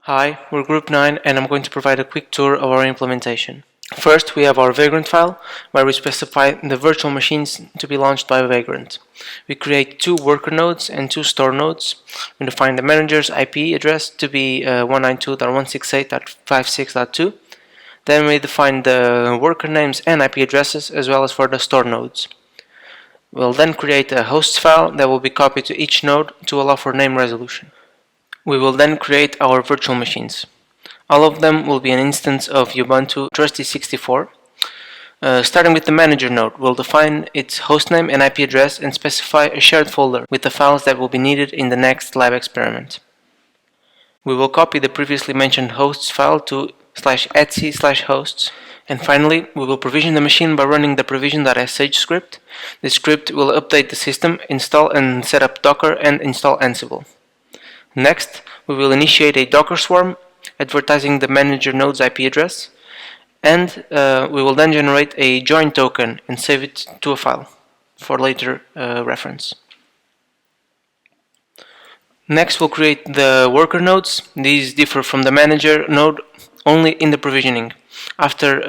Hi, we're Group 9 and I'm going to provide a quick tour of our implementation. First, we have our Vagrant file, where we specify the virtual machines to be launched by Vagrant. We create two worker nodes and two store nodes. We define the manager's IP address to be 192.168.56.2. Then we define the worker names and IP addresses as well as for the store nodes. We'll then create a hosts file that will be copied to each node to allow for name resolution. We will then create our virtual machines. All of them will be an instance of Ubuntu Trusty64. Starting with the manager node, we'll define its hostname and IP address and specify a shared folder with the files that will be needed in the next lab experiment. We will copy the previously mentioned hosts file to /etc/hosts. And finally, we will provision the machine by running the provision.sh script. This script will update the system, install and set up Docker, and install Ansible. Next, we will initiate a Docker swarm advertising the manager node's IP address, and we will then generate a join token and save it to a file for later reference. Next, we'll create the worker nodes. These differ from the manager node only in the provisioning. After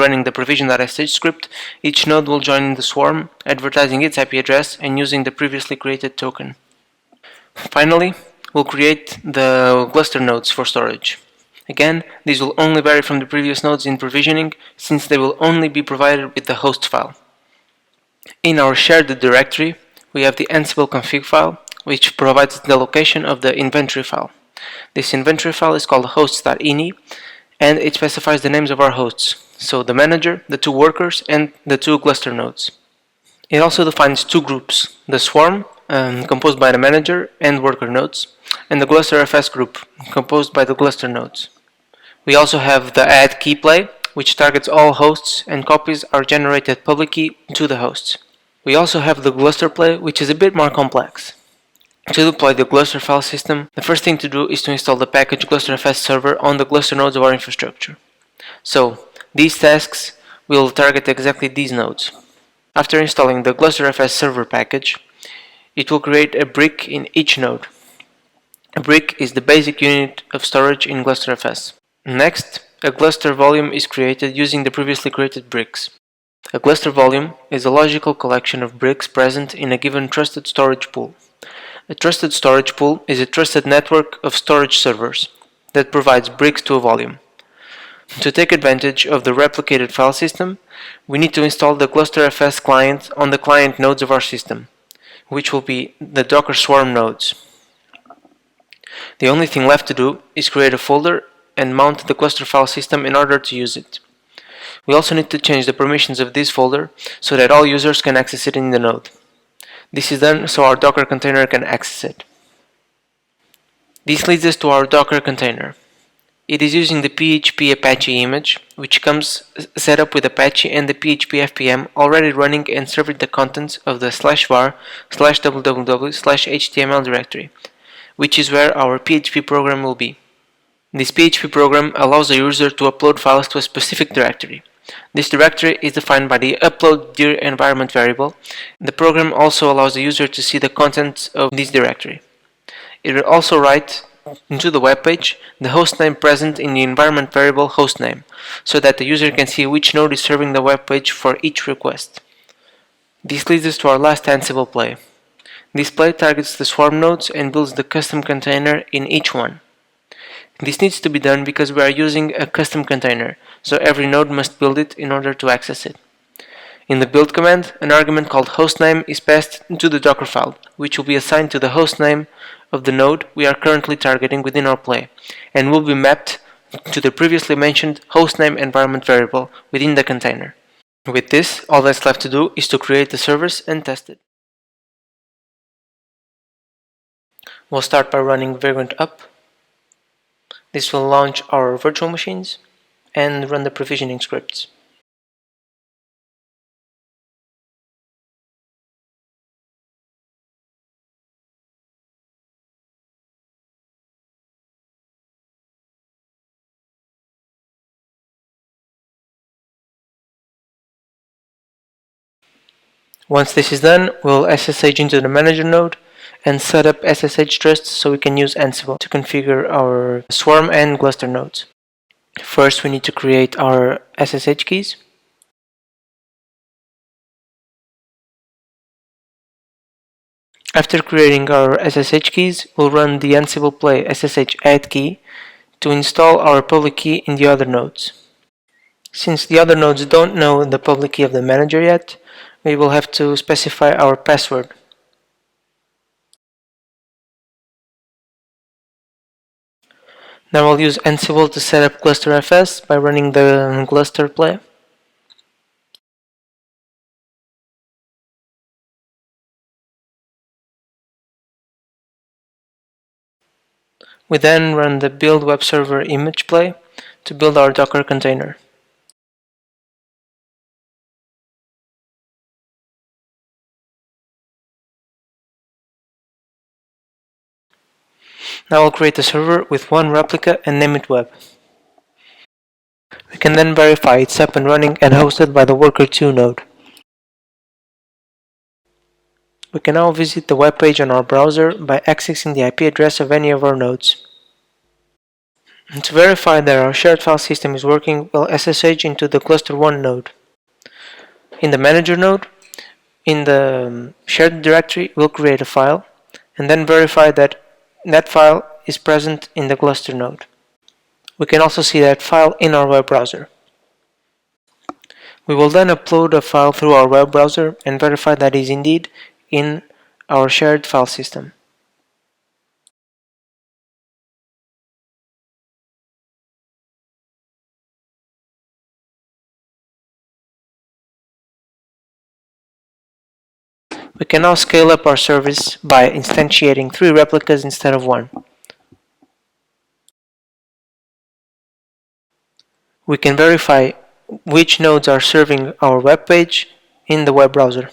running the provision.sh script, each node will join the swarm, advertising its IP address and using the previously created token. Finally, we'll create the cluster nodes for storage. Again, these will only vary from the previous nodes in provisioning, since they will only be provided with the host file. In our shared directory, we have the Ansible config file, which provides the location of the inventory file. This inventory file is called hosts.ini, and it specifies the names of our hosts, so the manager, the two workers, and the two cluster nodes. It also defines two groups, the swarm, composed by the manager and worker nodes, and the GlusterFS group, composed by the cluster nodes. We also have the add key play, which targets all hosts, and copies are generated public key to the hosts. We also have the Gluster play, which is a bit more complex. To deploy the Gluster file system, the first thing to do is to install the package GlusterFS server on the cluster nodes of our infrastructure. So, these tasks will target exactly these nodes. After installing the GlusterFS server package, it will create a brick in each node. A brick is the basic unit of storage in GlusterFS. Next, a cluster volume is created using the previously created bricks. A cluster volume is a logical collection of bricks present in a given trusted storage pool. A trusted storage pool is a trusted network of storage servers that provides bricks to a volume. To take advantage of the replicated file system, we need to install the GlusterFS client on the client nodes of our system, which will be the Docker Swarm nodes. The only thing left to do is create a folder and mount the cluster file system in order to use it. We also need to change the permissions of this folder so that all users can access it in the node. This is done so our Docker container can access it. This leads us to our Docker container. It is using the PHP Apache image, which comes set up with Apache and the PHP FPM already running and serving the contents of the /var/www/html directory, which is where our PHP program will be. This PHP program allows the user to upload files to a specific directory. This directory is defined by the upload dir environment variable. The program also allows the user to see the contents of this directory. It will also write into the web page the hostname present in the environment variable hostname, so that the user can see which node is serving the web page for each request. This leads us to our last Ansible play. This play targets the swarm nodes and builds the custom container in each one. This needs to be done because we are using a custom container, so every node must build it in order to access it. In the build command, an argument called hostname is passed to the Docker file, which will be assigned to the hostname of the node we are currently targeting within our play, and will be mapped to the previously mentioned hostname environment variable within the container. With this, all that's left to do is to create the service and test it. We'll start by running Vagrant up. This will launch our virtual machines and run the provisioning scripts. Once this is done, we'll SSH into the manager node and set up SSH trusts so we can use Ansible to configure our Swarm and Gluster nodes. First, we need to create our SSH keys. After creating our SSH keys, we'll run the Ansible play SSH add key to install our public key in the other nodes. Since the other nodes don't know the public key of the manager yet, we will have to specify our password. Now we'll use Ansible to set up GlusterFS by running the Gluster play. We then run the build webserver image play to build our Docker container. Now I'll create a server with one replica and name it web. We can then verify it's up and running and hosted by the worker2 node. We can now visit the web page on our browser by accessing the IP address of any of our nodes. And to verify that our shared file system is working, we'll SSH into the cluster1 node. In the manager node, in the shared directory, we'll create a file and then verify that that file is present in the cluster node. We can also see that file in our web browser. We will then upload a file through our web browser and verify that it is indeed in our shared file system. We can now scale up our service by instantiating 3 replicas instead of 1. We can verify which nodes are serving our web page in the web browser.